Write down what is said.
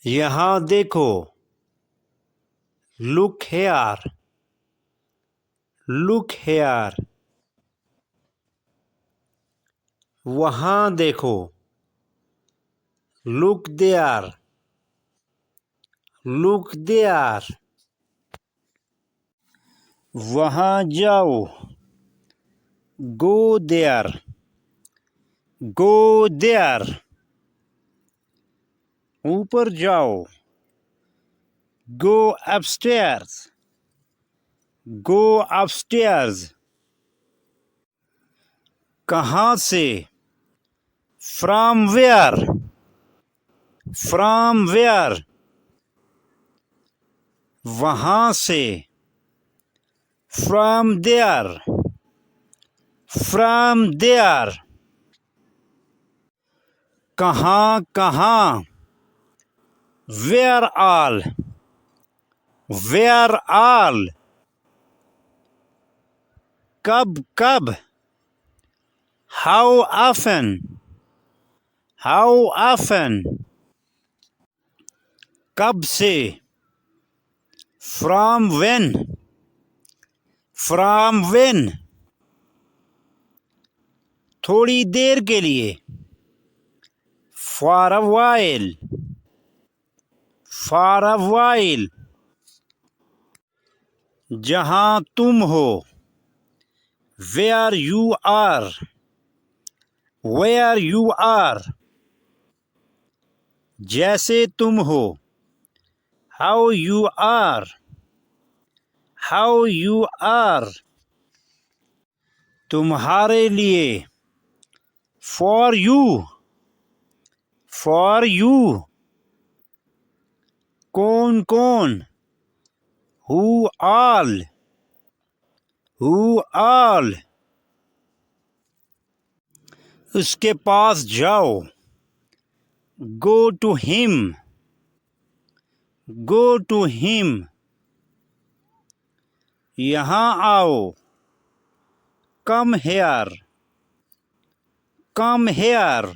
यहाँ देखो। Look here. Look here. वहाँ देखो। Look there. Look there. वहाँ जाओ। Go there. Go there. ऊपर जाओ। Go upstairs. Go upstairs. कहाँ से? From where? From where? वहाँ से। From there. From there. कहाँ कहाँ? Where all? Where all? कब कब? How often? How often? कब से? From when? From when? थोड़ी देर के लिए। For a while. For a while. जहाँ तुम हो। Where you are. Where you are. जैसे तुम हो। How you are. How you are. तुम्हारे लिए। For you. For you. कौन कौन? Who all? Who all? उसके पास जाओ। Go to him. Go to him. यहाँ आओ। Come here. Come here.